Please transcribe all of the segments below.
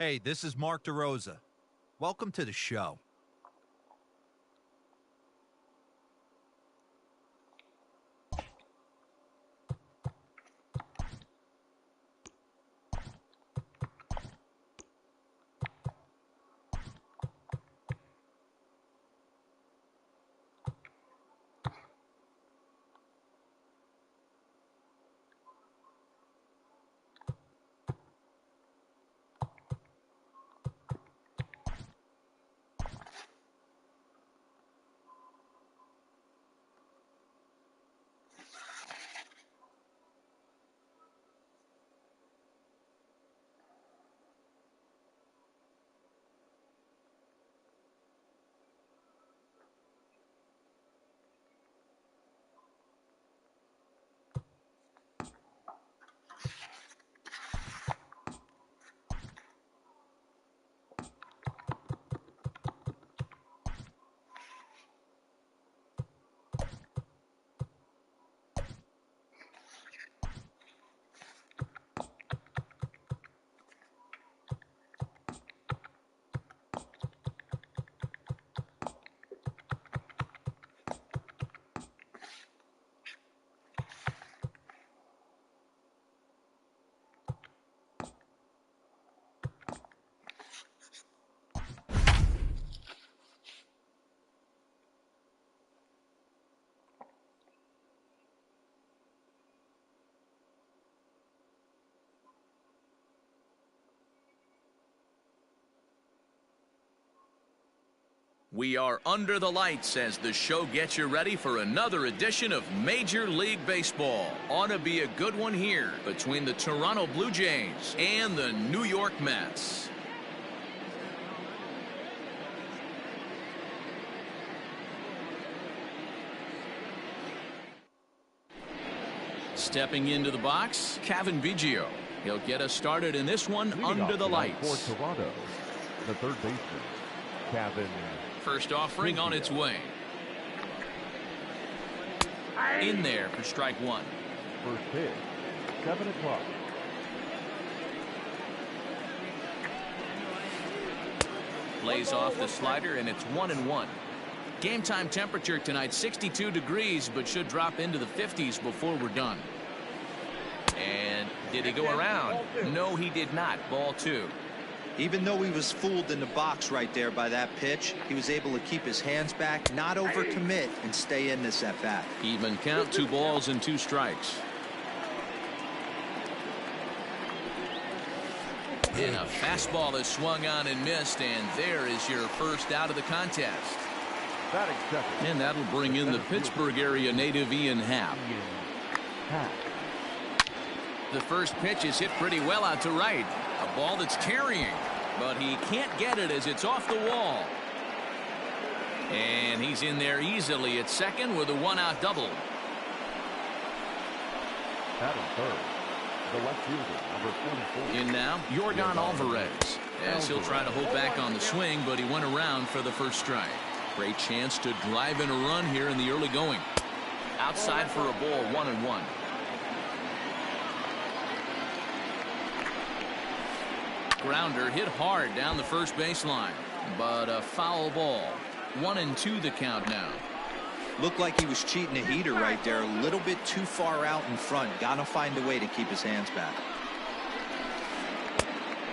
Hey, this is Mark DeRosa. Welcome to the show. We are under the lights as the show gets you ready for another edition of Major League Baseball. Ought to be a good one here between the Toronto Blue Jays and the New York Mets. Stepping into the box, Cavan Biggio. He'll get us started in this one under the lights. For Toronto, the third baseman, Cavan. First offering on its way. In there for strike one. First pitch, 7 o'clock. Lays off the slider, and it's 1-1. Game time temperature tonight 62 degrees, but should drop into the 50s before we're done. And did he go around? No, he did not. Ball two. Even though he was fooled in the box right there by that pitch, he was able to keep his hands back, not overcommit, and stay in this at bat. Even count, 2 balls and 2 strikes. And a fastball is swung on and missed, and there is your first out of the contest. And that'll bring in the Pittsburgh area native Ian Happ. The first pitch is hit pretty well out to right. A ball that's carrying, but he can't get it as it's off the wall. And he's in there easily at second with a 1-out double. Batting third, the left fielder, number 44. In now, Yordan Alvarez. As he'll try to hold back on the swing, but he went around for the first strike. Great chance to drive in a run here in the early going. Outside for a ball, 1-1. Grounder hit hard down the first baseline, but a foul ball. 1-2 the count now. Looked like he was cheating a heater right there, a little bit too far out in front. Gotta find a way to keep his hands back.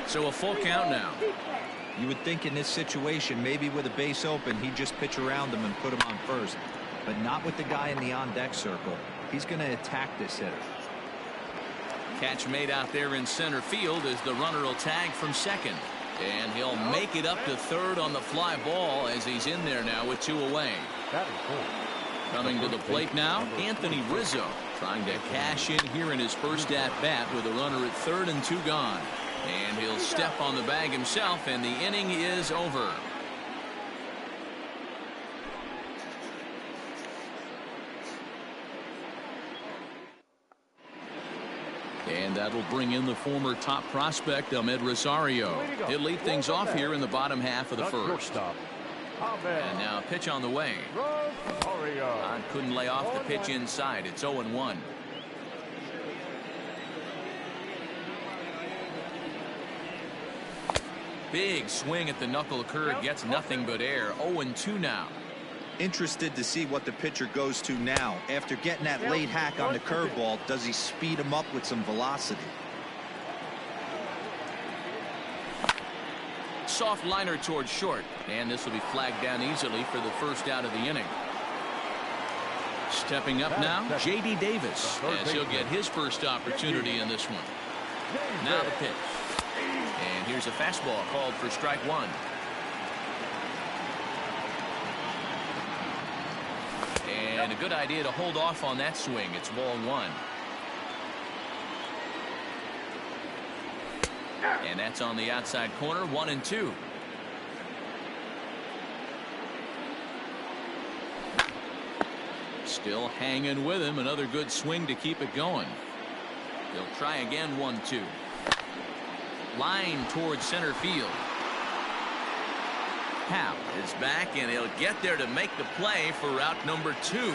So a full count now. You would think in this situation, maybe with a base open, he'd just pitch around him and put him on first, but not with the guy in the on-deck circle. He's going to attack this hitter. Catch made out there in center field as the runner will tag from second. And he'll make it up to third on the fly ball as he's in there now with 2 away. Coming to the plate now, Anthony Rizzo trying to cash in here in his first at-bat with a runner at third and 2 gone. And he'll step on the bag himself, and the inning is over. And that'll bring in the former top prospect, Ahmed Rosario. He'll lead things off here in the bottom half of the first. And now a pitch on the way. Couldn't lay off the pitch inside. It's 0-1. Big swing at the knuckle curve, gets nothing but air. 0-2 now. Interested to see what the pitcher goes to now. After getting that late hack on the curveball, does he speed him up with some velocity? Soft liner towards short, and this will be flagged down easily for the first out of the inning. Stepping up now, J.D. Davis, as he'll get his first opportunity in this one. Now the pitch. And here's a fastball called for strike one. And a good idea to hold off on that swing. It's ball one. And that's on the outside corner, 1-2. Still hanging with him. Another good swing to keep it going. He'll try again, 1-2. Line towards center field. Hal is back, and he'll get there to make the play for route number 2.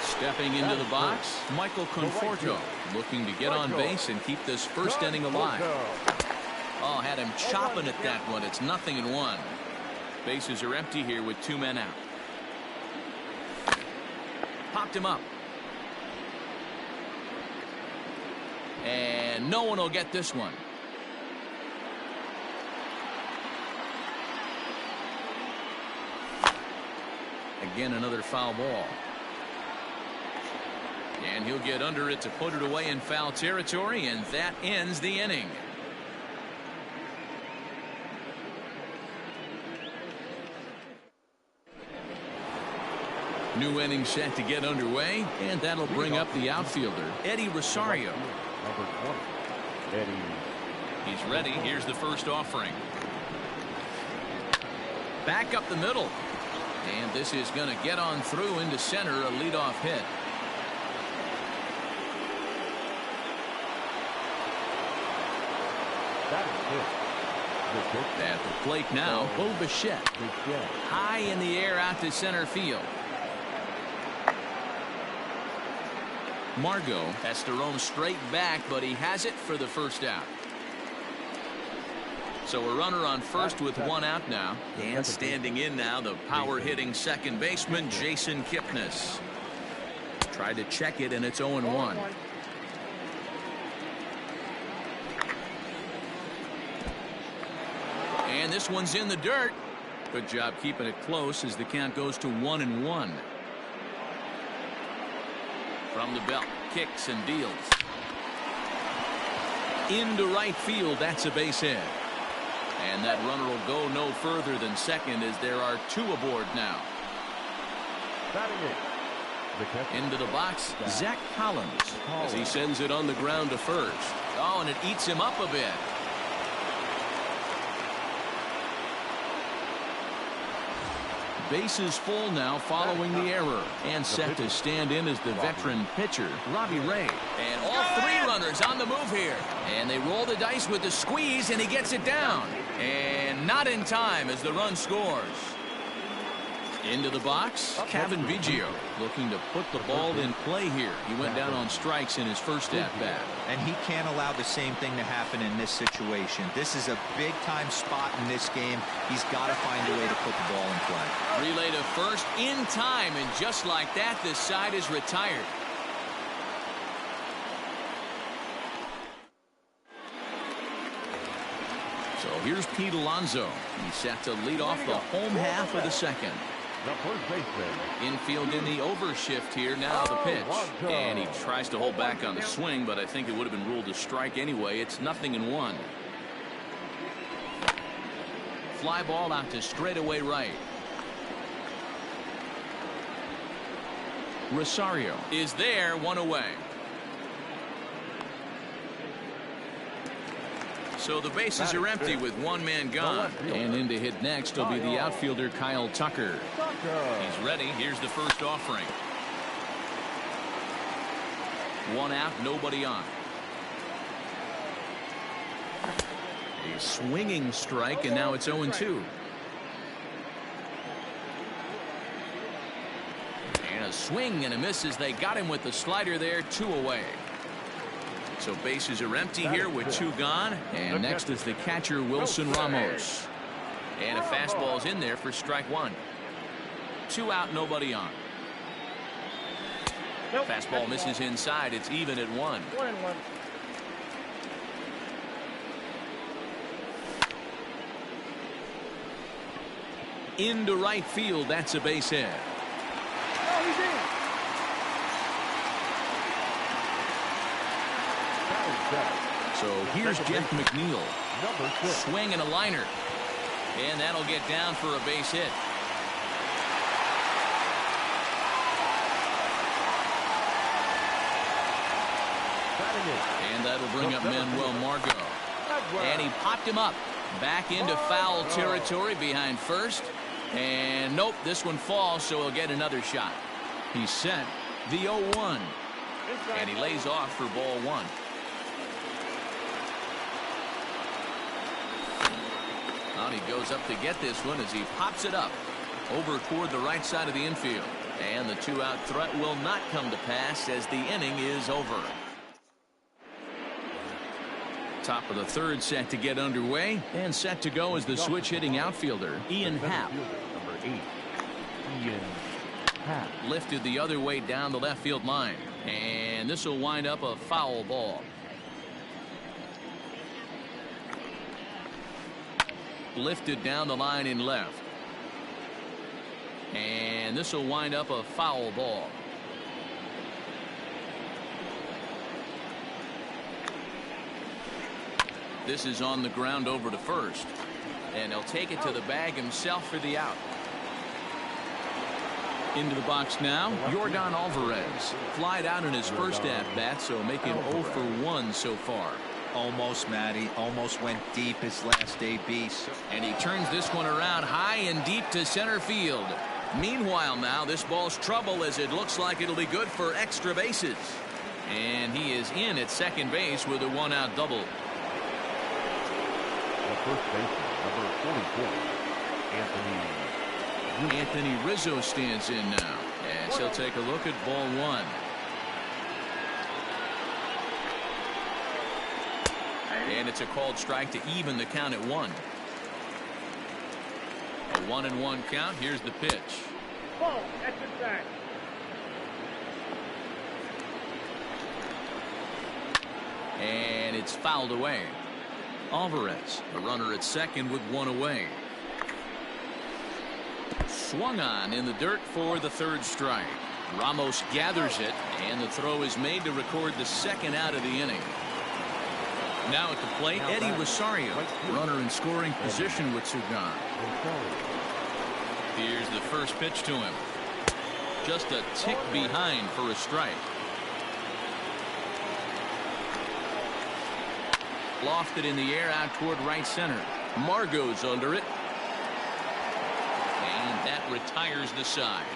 Stepping into the box, Michael Conforto, looking to get on base and keep this first inning alive. Oh, had him chopping at that one. It's 0-1. Bases are empty here with 2 men out. Popped him up. And no one will get this one. Again, another foul ball. And he'll get under it to put it away in foul territory, and that ends the inning. New inning set to get underway, and that'll bring up the outfielder, Eddie Rosario. Number 20, Eddie. He's ready. Here's the first offering. Back up the middle. And this is going to get on through into center, a leadoff hit. That is it. At the plate now, Bo Bichette. High in the air out to center field. Margot has to roam straight back, but he has it for the first out. So a runner on first with 1 out now. And standing in now, the power-hitting second baseman, Jason Kipnis. Tried to check it, and it's 0-1. And this one's in the dirt. Good job keeping it close as the count goes to 1-1. From the belt, kicks and deals. Into right field, that's a base hit. And that runner will go no further than second as there are 2 aboard now. Into the box, Zach Collins, as he sends it on the ground to first. Oh, and it eats him up a bit. Bases full now following the error, and set to stand in as the veteran pitcher, Robbie Ray. And all 3 runners on the move here. And they roll the dice with the squeeze, and he gets it down. And not in time as the run scores. Into the box, Kevin Biggio looking to put the ball in play here. He went down on strikes in his first at-bat. And he can't allow the same thing to happen in this situation. This is a big-time spot in this game. He's got to find a way to put the ball in play. Relay to first in time, and just like that, this side is retired. So here's Pete Alonso. He's set to lead off the home half of the second. The first baseman. Infield in the overshift here. Now the pitch. And he tries to hold back on the swing, but I think it would have been ruled a strike anyway. It's 0-1. Fly ball out to straightaway right. Rosario is there, 1 away. So the bases are empty with 1 man gone. And in to hit next will be the outfielder Kyle Tucker. He's ready. Here's the first offering. 1 out, nobody on. A swinging strike, and now it's 0-2. And a swing and a miss as they got him with the slider there, 2 away. So bases are empty here with 2 gone. And next is the catcher, Wilson Ramos. And a fastball's in there for strike 1. 2 out, nobody on. Fastball misses inside. It's even at 1. 1-1. Into right field. That's a base hit. Oh, he's in. So here's Jeff McNeil. Number 6. Swing and a liner. And that'll get down for a base hit. And that'll bring up Manuel Margot. And he popped him up. Back into foul territory behind first. And nope, this one falls, so he'll get another shot. He's set the 0-1. And he lays off for ball 1. Well, he goes up to get this one as he pops it up over toward the right side of the infield. And the 2-out threat will not come to pass as the inning is over. Top of the 3rd set to get underway, and set to go is the switch hitting outfielder Ian Happ. Number 8. Ian Happ. Lifted the other way down the left field line, and this will wind up a foul ball. Lifted down the line in left, and this will wind up a foul ball. This is on the ground over to first, and he'll take it to the bag himself for the out. Into the box now, Yordan Alvarez. Flied out in his first at-bat, so make him 0 for 1 so far. Almost, Matty. Almost went deep his last AB. And he turns this one around high and deep to center field. Meanwhile now, this ball's trouble as it looks like it'll be good for extra bases. And he is in at second base with a 1-out double. The first baseman, number 44, Anthony Rizzo stands in now, as he'll take a look at ball 1. And it's a called strike to even the count at 1. A 1-1 count. Here's the pitch. Ball, that's inside. And it's fouled away. Alvarez, a runner at second with 1 away. Swung on in the dirt for the 3rd strike. Ramos gathers it, and the throw is made to record the 2nd out of the inning. Now at the plate, Eddie Rosario, runner in scoring position with 2 gone. Here's the first pitch to him. Just a tick behind for a strike. Lofted in the air out toward right center. Margot's under it. And that retires the side.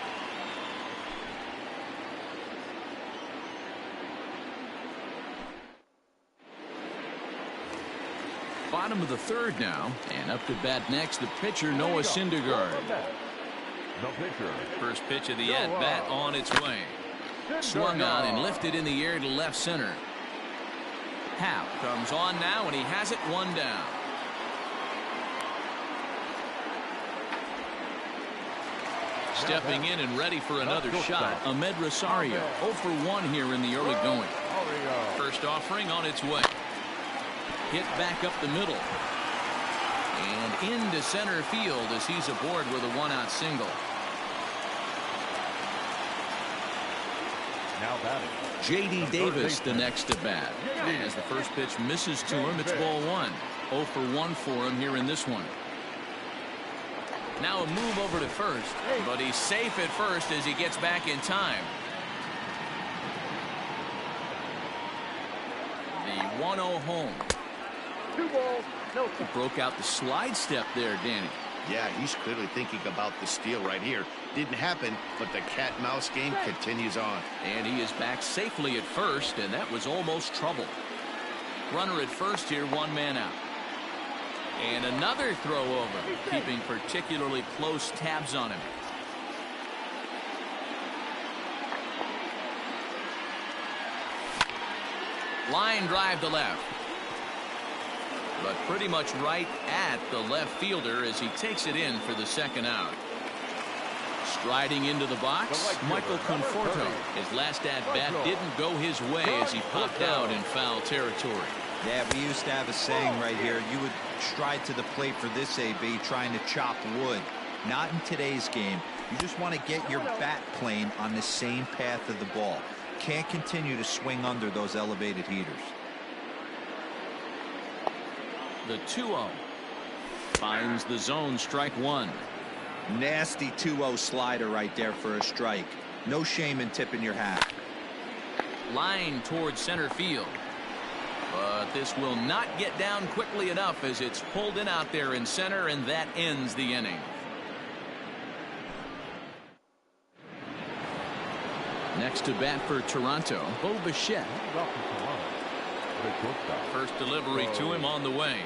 Bottom of the 3rd now, and up to bat next the pitcher Noah Syndergaard. the pitcher. First pitch of the at-bat on its way. Swung on and lifted in the air to left center. Happ comes on now, and he has it 1 down. Stepping in and ready for another shot, Ahmed Rosario. 0 for 1 here in the early going. First offering on its way. Hit back up the middle. And into center field as he's aboard with a 1-out single. Now batting. J.D. Davis the next at bat. As the first pitch misses to him, it's ball 1. 0 for 1 for him here in this one. Now a move over to first, but he's safe at first as he gets back in time. The 1-0 home. 2 balls, no. He broke out the slide step there, Danny. Yeah, he's clearly thinking about the steal right here. Didn't happen, but the cat-mouse game continues on. And he is back safely at first, and that was almost trouble. Runner at first here, 1 man out. And another throw over, keeping particularly close tabs on him. Line drive to left. But pretty much right at the left fielder as he takes it in for the second out. Striding into the box, Michael Conforto. His last at-bat didn't go his way as he popped out in foul territory. Yeah, we used to have a saying right here. You would stride to the plate for this AB trying to chop wood. Not in today's game. You just want to get your bat plane on the same path of the ball. Can't continue to swing under those elevated heaters. The 2-0 finds the zone, strike one. Nasty 2-0 slider right there for a strike. No shame in tipping your hat. Line towards center field. But this will not get down quickly enough as it's pulled in out there in center, and that ends the inning. Next to bat for Toronto, Bo Bichette. First delivery to him on the way.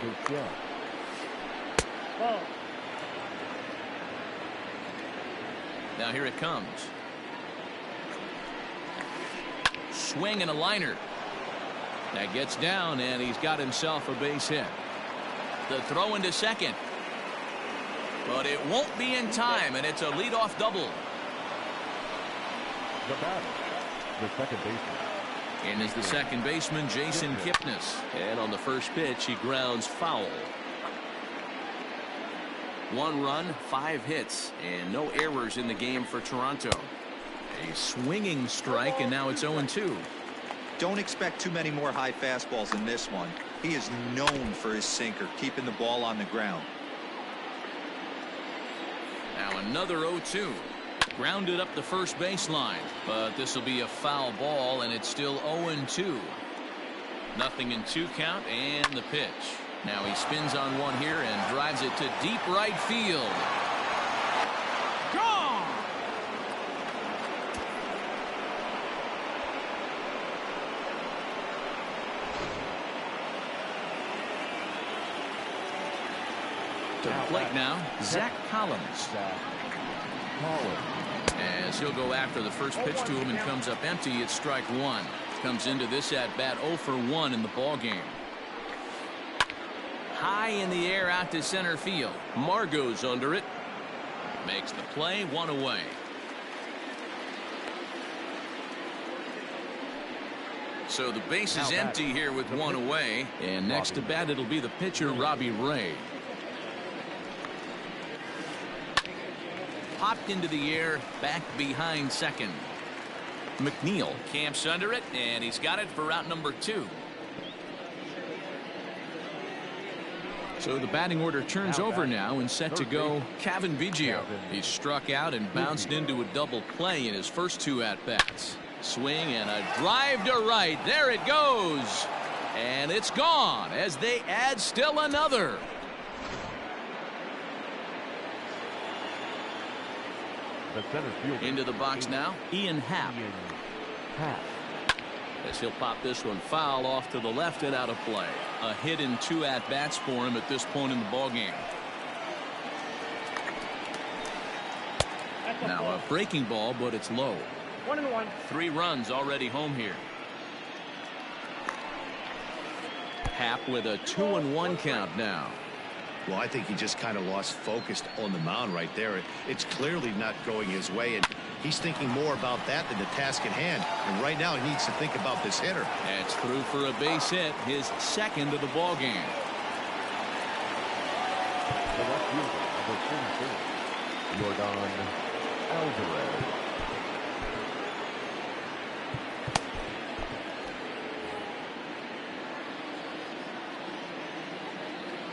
Now here it comes. Swing and a liner. That gets down, and he's got himself a base hit. The throw into second. But it won't be in time, and it's a leadoff double. The batter, the second baseman. In is the second baseman, Jason Kipnis. And on the first pitch, he grounds foul. 1 run, 5 hits, and no errors in the game for Toronto. A swinging strike, and now it's 0-2. Don't expect too many more high fastballs in this one. He is known for his sinker, keeping the ball on the ground. Now another 0-2. Grounded up the first baseline, but this will be a foul ball, and it's still 0-2. Nothing in 2 count, and the pitch. Now he spins on one here and drives it to deep right field. Gone! To the plate now, Zach Collins. As he'll go after the first pitch to him and comes up empty, it's strike one. Comes into this at bat 0 for 1 in the ball game. High in the air out to center field. Margot's under it. Makes the play, 1 away. So the base is empty here with 1 away. And next to bat, it'll be the pitcher, Robbie Ray. Popped into the air, back behind second. McNeil camps under it, and he's got it for route number 2. So the batting order turns over now, and set to go Cavan Biggio. He struck out and bounced into a double play in his first 2 at-bats. Swing and a drive to right. There it goes. And it's gone as they add still another. Into the box now, Ian Happ. As he'll pop this one foul off to the left and out of play. A hit in 2 at-bats for him at this point in the ballgame. Now a breaking ball, but it's low. 1-1. 3 runs already home here. Happ with a 2-1 count now. Well, I think he just kind of lost focus on the mound right there. It's clearly not going his way, and he's thinking more about that than the task at hand. And right now he needs to think about this hitter. That's through for a base hit, his second of the ball game. The left fielder, number 44, Yordan Alvarez.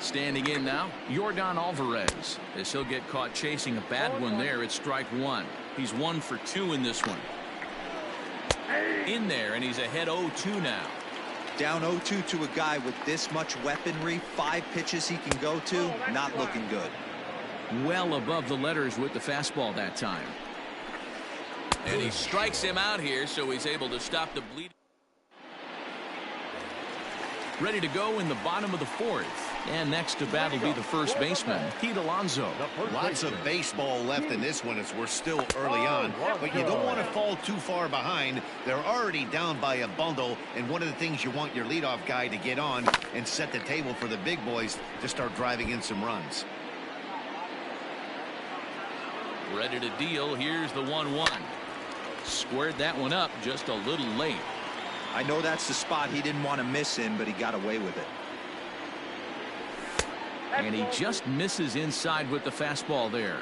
Standing in now, Yordan Alvarez. As he'll get caught chasing a bad one there, it's strike 1. He's 1 for 2 in this one. In there, and he's ahead 0-2 now. Down 0-2 to a guy with this much weaponry, 5 pitches he can go to, not looking good. Well above the letters with the fastball that time. And he strikes him out here, so he's able to stop the bleed. Ready to go in the bottom of the 4th. And next to bat will be the first baseman, Pete Alonso. Lots of baseball left in this one as we're still early on, but you don't want to fall too far behind. They're already down by a bundle, and one of the things you want your leadoff guy to get on and set the table for the big boys to start driving in some runs. Ready to deal. Here's the 1-1. Squared that one up just a little late. I know that's the spot he didn't want to miss in, but he got away with it. And he just misses inside with the fastball there.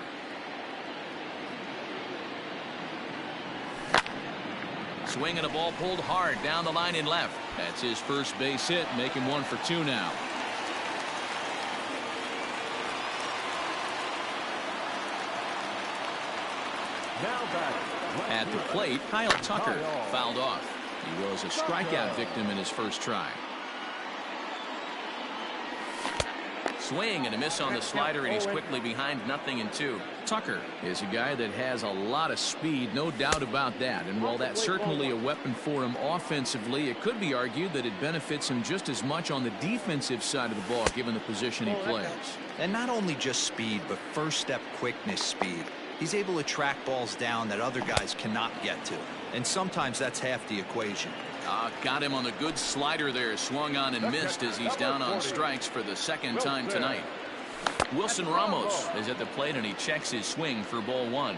Swinging a ball pulled hard down the line and left. That's his first base hit, making 1 for 2 now. At the plate, Kyle Tucker fouled off. He was a strikeout victim in his first try. Swing and a miss on the slider, and he's quickly behind 0-2. Tucker is a guy that has a lot of speed, no doubt about that. And while that's certainly a weapon for him offensively, it could be argued that it benefits him just as much on the defensive side of the ball, given the position he plays. And not only just speed, but first step quickness speed. He's able to track balls down that other guys cannot get to. And sometimes that's half the equation. Got him on the good slider there. Swung on and missed as he's down on strikes for the second time tonight. Wilson Ramos is at the plate, and he checks his swing for ball 1.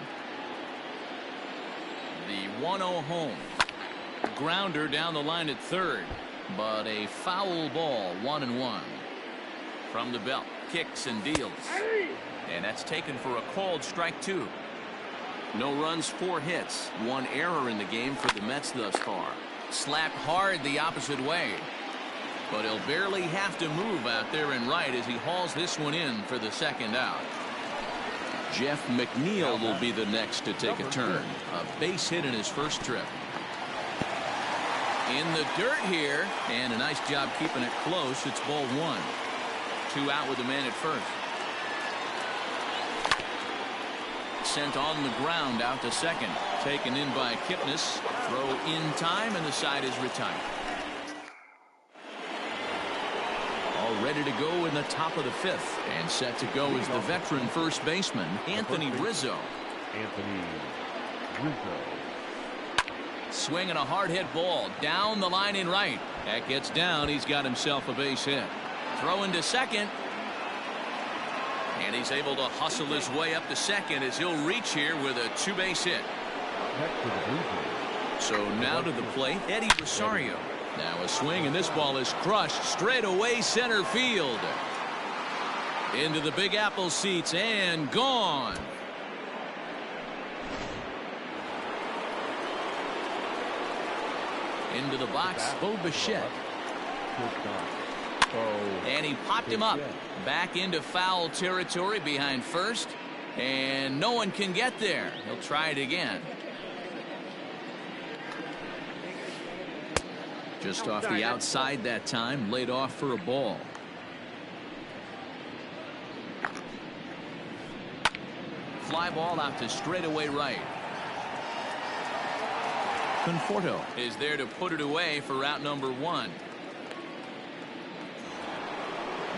The 1-0 home. Grounder down the line at third, but a foul ball. 1-1. From the belt, kicks and deals. And that's taken for a called strike 2. No runs, 4 hits, 1 error in the game for the Mets thus far. Slapped hard the opposite way, but he'll barely have to move out there and right as he hauls this one in for the second out. Jeff McNeil will be the next to take a turn. A base hit in his first trip. In the dirt here, and a nice job keeping it close. It's ball 1. 2 out with a man at first. Sent on the ground out to second. Taken in by Kipnis. Throw in time, and the side is retired. All ready to go in the top of the 5th. And set to go is the veteran first baseman, Anthony Rizzo. Swinging a hard hit ball down the line in right. That gets down. He's got himself a base hit. Throw into second. And he's able to hustle his way up to second as he'll reach here with a 2-base hit. So now to the plate, Eddie Rosario. Now a swing, and this ball is crushed straight away center field. Into the Big Apple seats and gone. Into the box, Bo Bichette. And he popped him up back into foul territory behind first, and no one can get there. He'll try it again. Just off the outside that time, laid off for a ball. Fly ball out to straightaway right. Conforto is there to put it away for out number 1.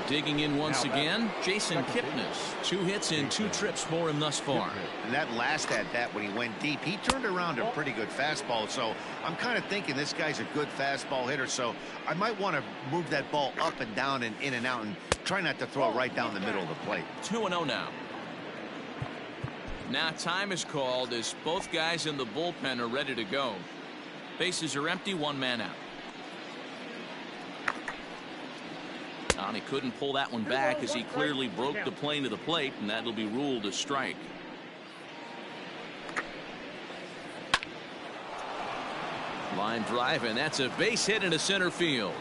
Digging in once again, Jason Kipnis. 2 hits in 2 trips for him thus far. And that last at bat when he went deep, he turned around a pretty good fastball. So I'm kind of thinking this guy's a good fastball hitter. So I might want to move that ball up and down and in and out and try not to throw it right down the middle of the plate. 2-0 now. Now time is called as both guys in the bullpen are ready to go. Bases are empty, 1 man out. And he couldn't pull that one back as he clearly broke the plane of the plate, and that'll be ruled a strike. Line drive, and that's a base hit into center field.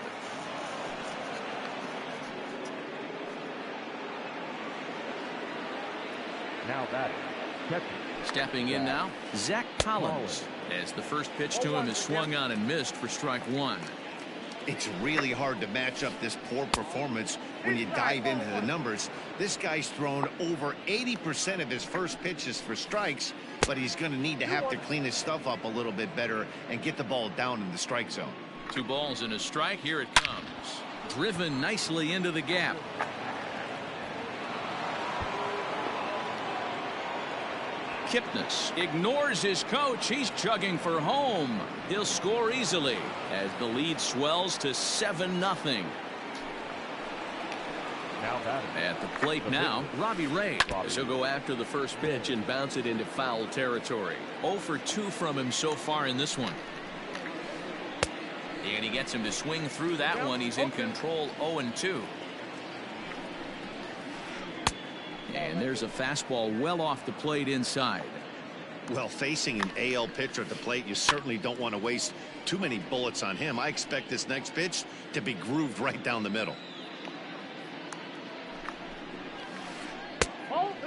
Now batting, catcher. Stepping in now, Zach Collins, as the first pitch to him is swung on and missed for strike 1. It's really hard to match up this poor performance when you dive into the numbers. This guy's thrown over 80% of his first pitches for strikes, but he's going to need to have to clean his stuff up a little bit better and get the ball down in the strike zone. 2 balls and a strike. Here it comes. driven nicely into the gap. Kipnis ignores his coach. He's chugging for home. He'll score easily as the lead swells to 7-0. At the plate now, Robbie Ray. He'll go after the first pitch and bounce it into foul territory. 0 for 2 from him so far in this one. And he gets him to swing through that one. He's in control. 0-2. And there's a fastball well off the plate inside. Well, facing an AL pitcher at the plate, you certainly don't want to waste too many bullets on him. I expect this next pitch to be grooved right down the middle.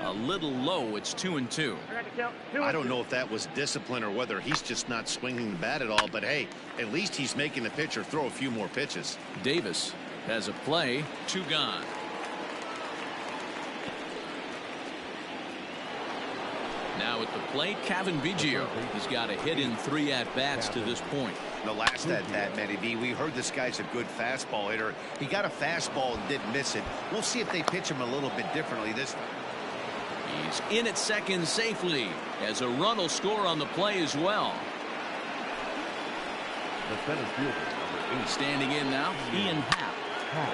A little low. It's 2-2. I don't know if that was discipline or whether he's just not swinging the bat at all, but hey, at least he's making the pitcher throw a few more pitches. Davis has a play. 2 gone. Now at the plate, Cavan Biggio. He's got a hit in 3 at-bats to this point. The last at-bat, Matty B, we heard this guy's a good fastball hitter. He got a fastball and didn't miss it. We'll see if they pitch him a little bit differently this time. He's in at second safely as a run will score on the play as well. The center fielder, number 8. Standing in now, Ian Happ.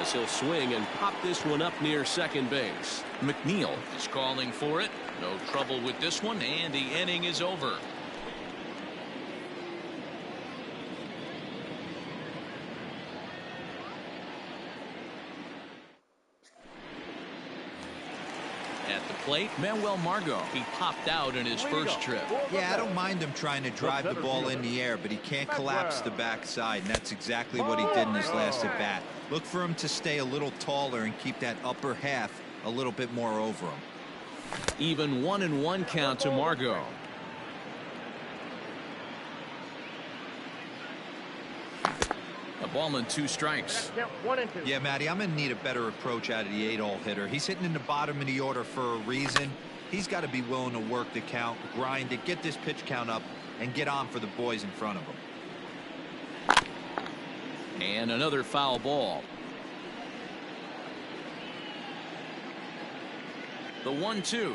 As he'll swing and pop this one up near second base. McNeil is calling for it. No trouble with this one, and the inning is over. At the plate, Manuel Margot. He popped out in his first trip. Yeah, I don't mind him trying to drive the ball in the air, but he can't collapse the backside, and that's exactly what he did in his last at bat. Look for him to stay a little taller and keep that upper half a little bit more over him. Even 1-1 count to Margot. A ball and 2 strikes. Yeah, Matty, I'm going to need a better approach out of the 8-hole hitter. He's hitting in the bottom of the order for a reason. He's got to be willing to work the count, grind it, get this pitch count up, and get on for the boys in front of him. And another foul ball. The 1-2.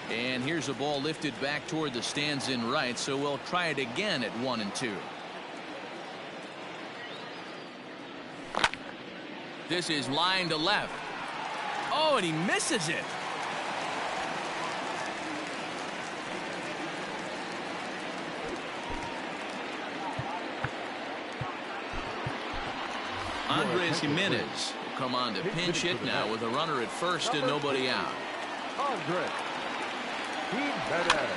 And here's a ball lifted back toward the stands in right, so we'll try it again at 1-2. This is line to left. Oh, and he misses it. Andres Jimenez will come on to pinch hit now with a runner at first and nobody out. Andres Jimenez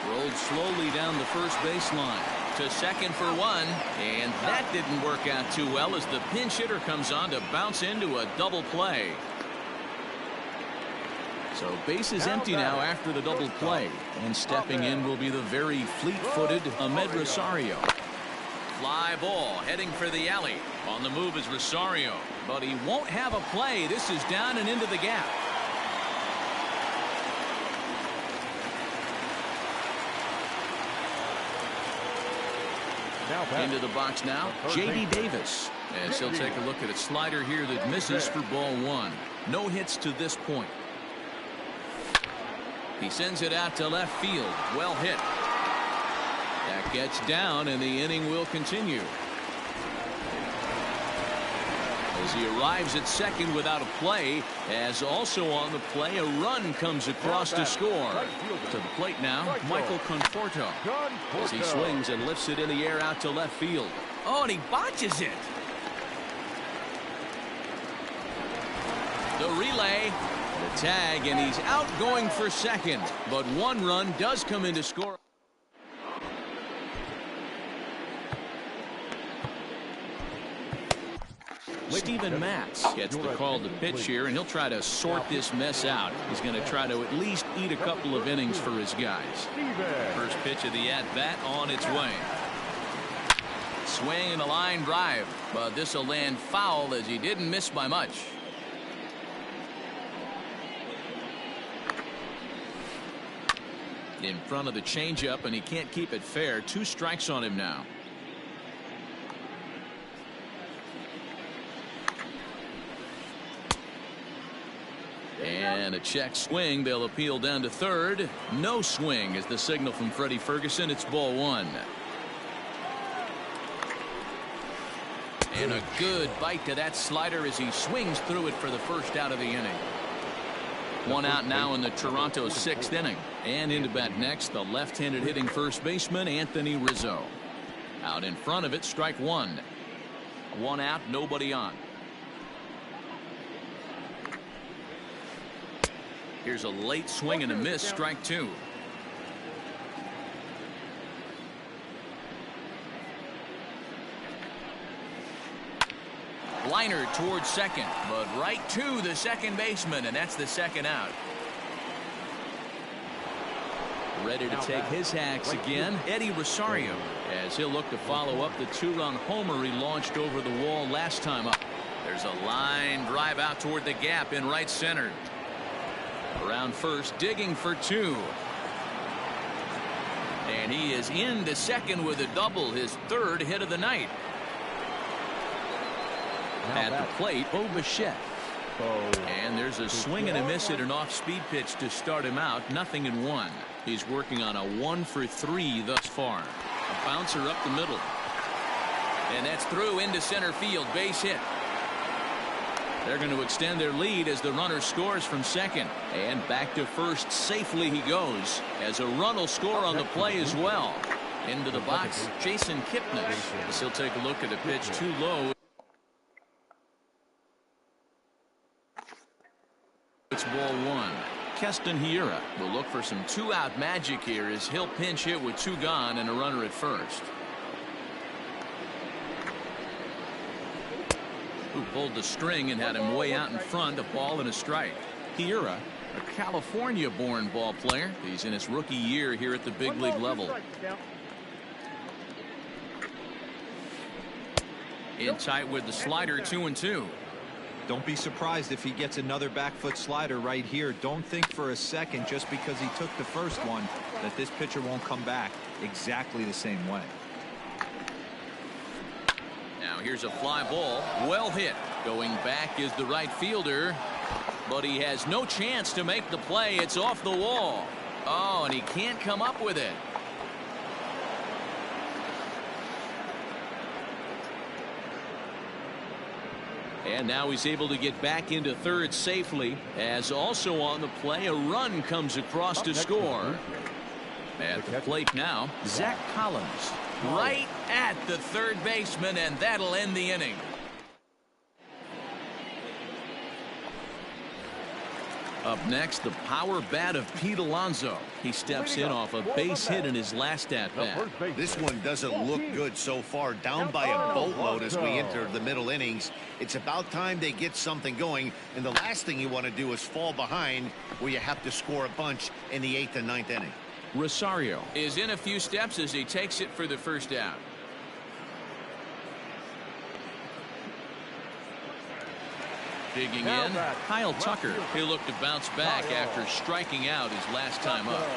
rolled slowly down the first baseline to second for 1, and that didn't work out too well as the pinch hitter comes on to bounce into a double play. So base is empty now after the double play, and stepping in will be the very fleet-footed Ahmed Rosario. Fly ball heading for the alley. On the move is Rosario, but he won't have a play. This is down and into the gap. Into the box now, J.D. Davis, as he'll take a look at a slider here that misses for ball 1. No hits to this point. He sends it out to left field. Well hit. That gets down, and the inning will continue. As he arrives at second without a play, as also on the play, a run comes across to score. To the plate now, Michael Conforto. As he swings and lifts it in the air out to left field. Oh, and he botches it. The relay, the tag, and he's out going for second. But 1 run does come in to score. Stephen Matz gets the call to pitch here, and he'll try to sort this mess out. He's going to try to at least eat a couple of innings for his guys. First pitch of the at-bat on its way. Swing and a line drive, but this will land foul as he didn't miss by much. In front of the changeup, and he can't keep it fair. 2 strikes on him now. And a check swing. They'll appeal down to third. No swing is the signal from Freddie Ferguson. It's ball one. And a good bite to that slider as he swings through it for the first out of the inning. One out now in the Toronto sixth inning. And into bat next, the left-handed hitting first baseman, Anthony Rizzo. Out in front of it, strike one. One out, nobody on. Here's a late swing and a miss, strike two. Liner towards second, but right to the second baseman, and that's the second out. Ready to take his hacks again, Eddie Rosario, as he'll look to follow up the two-run homer he launched over the wall last time up. There's a line drive out toward the gap in right center. Around first, digging for two. And he is into second with a double, his third hit of the night. At the plate, Bo Bichette. And there's a swing and a miss at an off-speed pitch to start him out. Nothing in one. He's working on a 1-for-3 thus far. A bouncer up the middle. And that's through into center field. Base hit. They're going to extend their lead as the runner scores from second. And back to first safely he goes, as a run will score on the play as well. Into the box, Jason Kipnis, as he'll take a look at the pitch too low. It's ball one. Keston Hiura will look for some two-out magic here as he'll pinch hit with two gone and a runner at first. Who pulled the string and had him way out in front, a ball and a strike. Hiura, a California-born ball player. He's in his rookie year here at the big league level. In tight with the slider, 2-2. Don't be surprised if he gets another back foot slider right here. Don't think for a second, just because he took the first one, that this pitcher won't come back exactly the same way. Now here's a fly ball, well hit. Going back is the right fielder, but he has no chance to make the play. It's off the wall. Oh, and he can't come up with it. And now he's able to get back into third safely, as also on the play a run comes across to score. At the plate now, Zach Collins, right at the third baseman, and that'll end the inning. Up next, the power bat of Pete Alonso. He steps in off a base hit in his last at-bat. This one doesn't look good so far, down by a boatload as we enter the middle innings. It's about time they get something going, and the last thing you want to do is fall behind where you have to score a bunch in the 8th and 9th inning. Rosario is in a few steps as he takes it for the first out. Digging in, Kyle Tucker. He'll look to bounce back after striking out his last time up.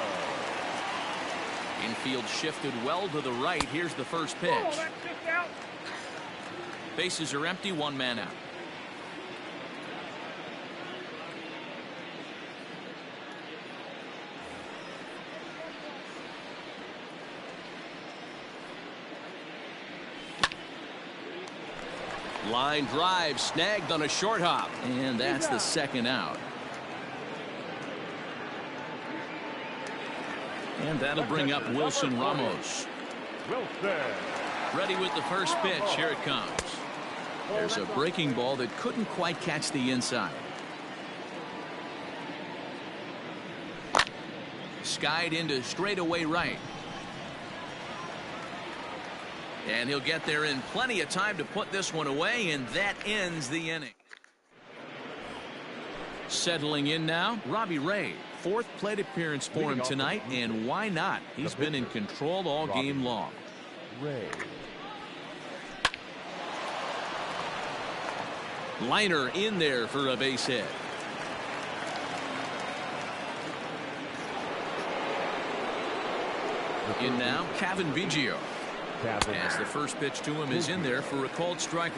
Infield shifted well to the right. Here's the first pitch. Bases are empty, one man out. Line drive snagged on a short hop, and that's the second out. And that'll bring up Wilson Ramos. Ready with the first pitch. Here it comes. There's a breaking ball that couldn't quite catch the inside. Skied into straightaway right. And he'll get there in plenty of time to put this one away, and that ends the inning. Settling in now, Robbie Ray. Fourth plate appearance for him tonight, and why not? He's been in control all game long. Liner in there for a base hit. In now, Cavan Biggio. As the first pitch to him is in there for a called strike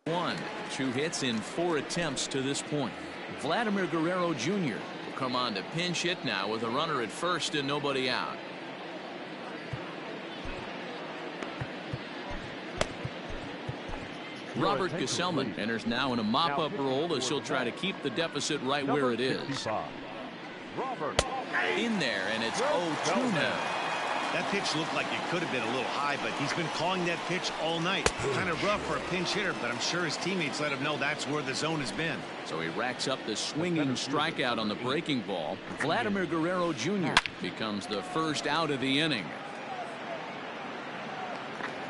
one. 2 hits in 4 attempts to this point. Vladimir Guerrero Jr. will come on to pinch hit now with a runner at first and nobody out. Robert Gesellman enters now in a mop-up role as he'll try to keep the deficit right where it is. In there, and it's 0-2 now. That pitch looked like it could have been a little high, but he's been calling that pitch all night. Kind of rough for a pinch hitter, but I'm sure his teammates let him know that's where the zone has been. So he racks up the swinging strikeout on the breaking ball. Vladimir Guerrero Jr. becomes the first out of the inning.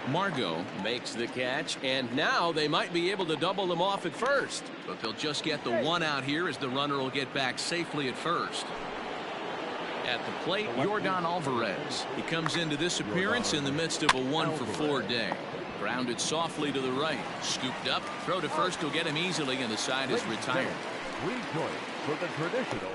Margot makes the catch, and now they might be able to double him off at first. But they'll just get the 1 out here as the runner will get back safely at first. At the plate, Yordan Alvarez. He comes into this appearance in the midst of a 1-for-4 day. Grounded softly to the right. Scooped up. Throw to first will get him easily, and the side is retired. Rejoin for the traditional.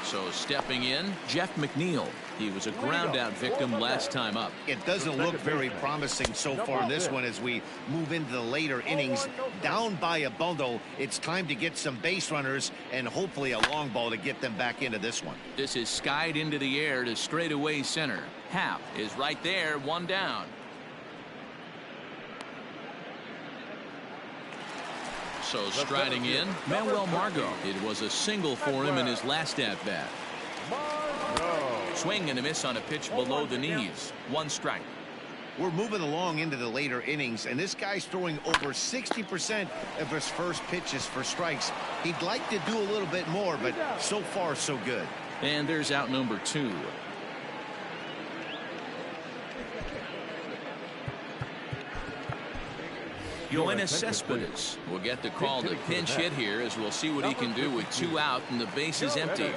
So stepping in, Jeff McNeil. He was a ground-out victim last time up. It doesn't look very promising so far in this one as we move into the later innings. Down by a bundle, it's time to get some base runners and hopefully a long ball to get them back into this one. This is skied into the air to straightaway center. Happ is right there, 1 down. So striding in, Manuel Margot. It was a single for him in his last at-bat. Swing and a miss on a pitch below the knees. 1 strike. We're moving along into the later innings, and this guy's throwing over 60% of his first pitches for strikes. He'd like to do a little bit more, but so far so good. And there's out number 2. Yoenis Cespedes will get the call to pinch hit here as we'll see what he can do with 2 out and the base is empty.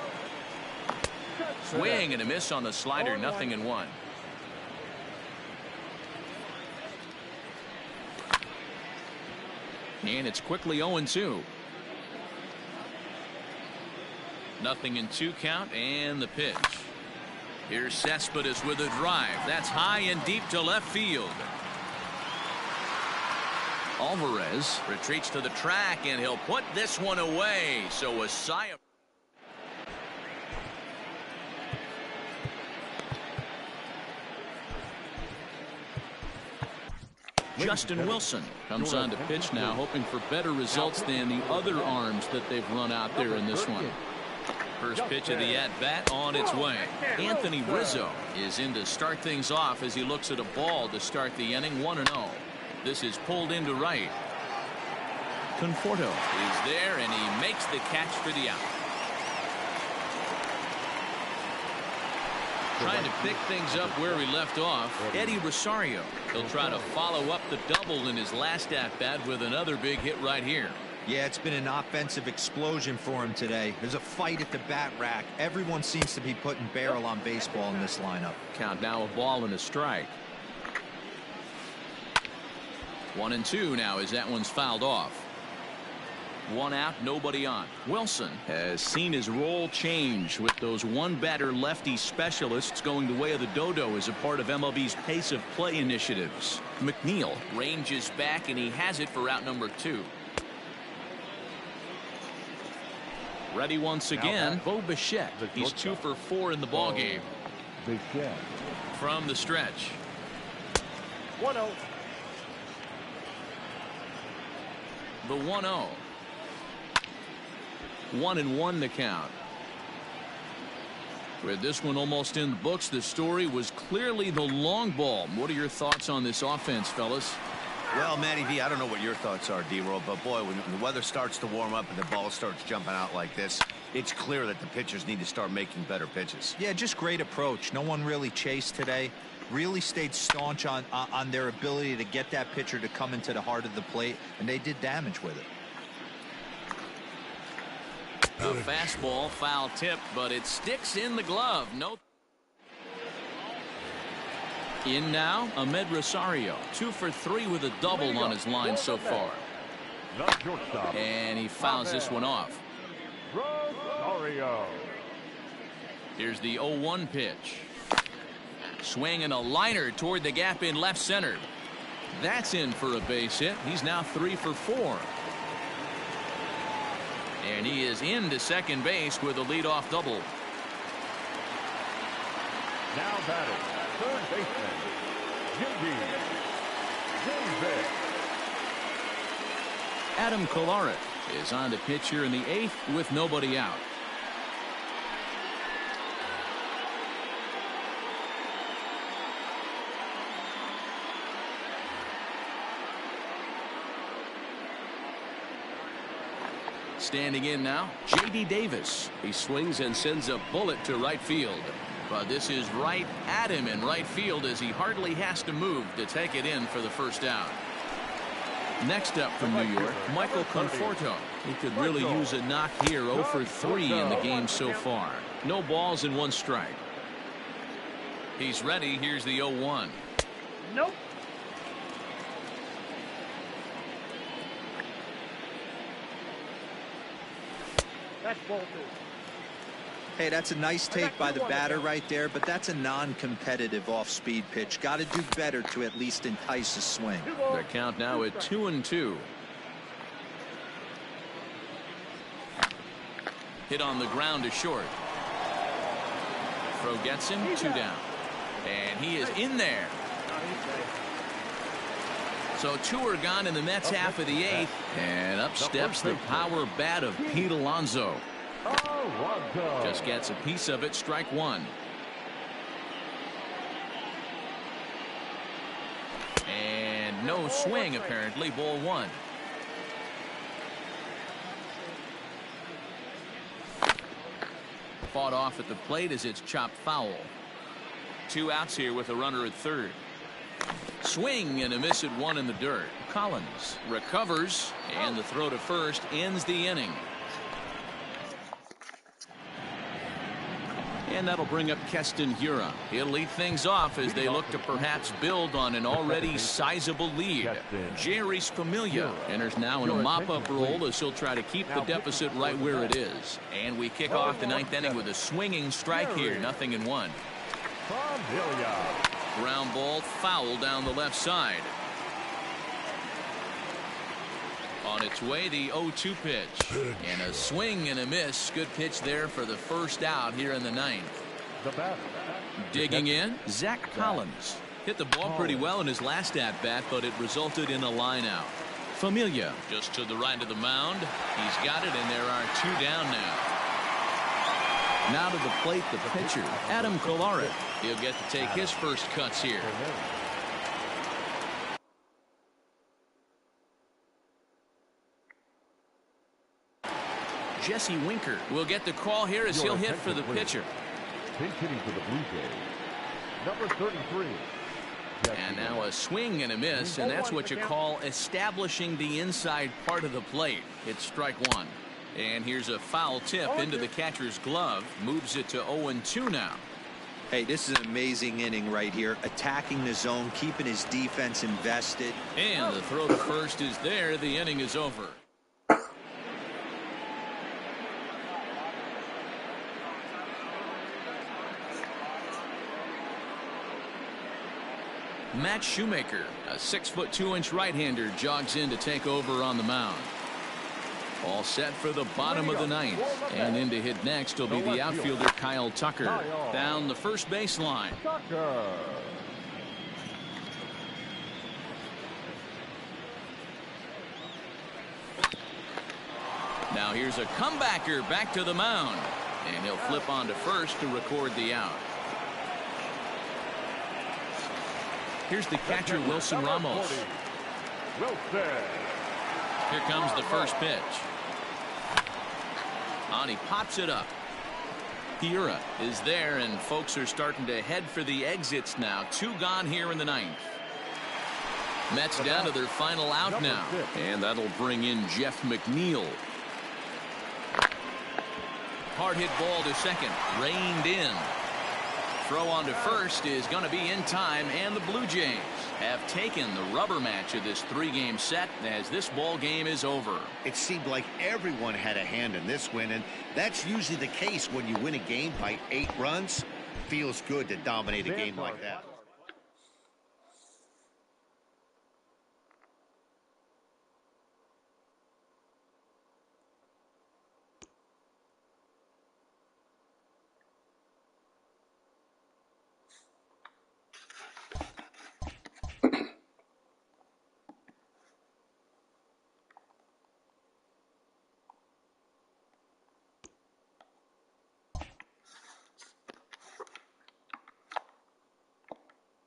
Swing and a miss on the slider, 0-1. And it's quickly 0-2. 0-2 count and the pitch. Here's Cespedes with a drive. That's high and deep to left field. Alvarez retreats to the track, and he'll put this one away. So a sigh of... Justin Wilson comes on to pitch now, hoping for better results than the other arms that they've run out there in this one. First pitch of the at-bat on its way. Anthony Rizzo is in to start things off as he looks at a ball to start the inning, 1-0. This is pulled into right. Conforto is there, and he makes the catch for the out. Trying to pick things up where he left off, Eddie Rosario. He'll try to follow up the double in his last at-bat with another big hit right here. Yeah, it's been an offensive explosion for him today. There's a fight at the bat rack. Everyone seems to be putting barrel on baseball in this lineup. Count now, a ball and a strike. 1-2 now as that one's fouled off. 1 out, nobody on. Wilson has seen his role change with those 1-batter lefty specialists going the way of the dodo as a part of MLB's pace of play initiatives. McNeil ranges back, and he has it for out number 2. Ready once again, Bo Bichette. He's 2 for 4 in the ballgame. From the stretch. 1-0. The 1-0. 1-1 the count. With this one almost in the books, the story was clearly the long ball. What are your thoughts on this offense, fellas? Well, Matty V, I don't know what your thoughts are, D-Roll, but boy, when the weather starts to warm up and the ball starts jumping out like this, it's clear that the pitchers need to start making better pitches. Yeah, just great approach. No one really chased today. Really stayed staunch on their ability to get that pitcher to come into the heart of the plate, and they did damage with it. A fastball, foul tip, but it sticks in the glove. No. In now, Ahmed Rosario, 2 for 3 with a double on his line so far. And he fouls this one off. Rosario. Here's the 0-1 pitch. Swing and a liner toward the gap in left center. That's in for a base hit. He's now 3 for 4. And he is into second base with a leadoff double. Now batting, third baseman, J.D. Davis. Adam Kolarek is on to pitch here in the 8th with nobody out. Standing in now, J.D. Davis. He swings and sends a bullet to right field. But this is right at him in right field as he hardly has to move to take it in for the first out. Next up from New York, Michael Conforto. He could really use a knock here. 0 for 3 in the game so far. No balls and 1 strike. He's ready. Here's the 0-1. Nope. That's ball 2. Hey, that's a nice take by the batter right there, but that's a non-competitive off-speed pitch. Got to do better to at least entice a swing. The count now at 2-2. Hit on the ground to short. Throw gets him, 2 down. And he is in there. So 2 are gone in the Mets half of the 8th. And up steps the power bat of Pete Alonso. Just gets a piece of it. Strike 1. And no swing apparently. Ball 1. Fought off at the plate as it's chopped foul. 2 outs here with a runner at third. Swing and a miss at 1 in the dirt. Collins recovers, and the throw to first ends the inning. And that'll bring up Keston Hiura. He'll lead things off as they look to perhaps build on an already sizable lead. Jeurys Familia enters now in a mop-up role as he'll try to keep the deficit right where it is. And we kick off the 9th inning with a swinging strike here. 0-1. Ground ball foul down the left side. On its way, the 0-2 pitch. And a swing and a miss. Good pitch there for the first out here in the 9th. Digging in, Zach Collins. Hit the ball pretty well in his last at-bat, but it resulted in a line out. Familia just to the right of the mound. He's got it, and there are 2 down now. Now to the plate, the pitcher, Adam Kolarek. He'll get to take his first cuts here. Jesse Winker will get the call here as he'll hit for the pitcher. Pinch hitting for the Blue Jays, number 33. And now a swing and a miss, and that's what you call establishing the inside part of the plate. It's strike 1. And here's a foul tip into the catcher's glove. Moves it to 0-2 now. Hey, this is an amazing inning right here. Attacking the zone, keeping his defense invested. And the throw to first is there. The inning is over. Matt Shoemaker, a 6'2" right-hander, jogs in to take over on the mound. All set for the bottom of the 9th. And in to hit next will be the outfielder Kyle Tucker. Down the first baseline. Now here's a comebacker back to the mound. And he'll flip on to first to record the out. Here's the catcher, Wilson Ramos. Here comes the first pitch. And he pops it up. Hiura is there, and folks are starting to head for the exits now. 2 gone here in the 9th. Mets down to their final out now. And that'll bring in Jeff McNeil. Hard hit ball to second. Reined in. Throw on to first is going to be in time, and the Blue Jays have taken the rubber match of this 3-game set as this ball game is over. It seemed like everyone had a hand in this win, and that's usually the case when you win a game by 8 runs. feels good to dominate a game like that.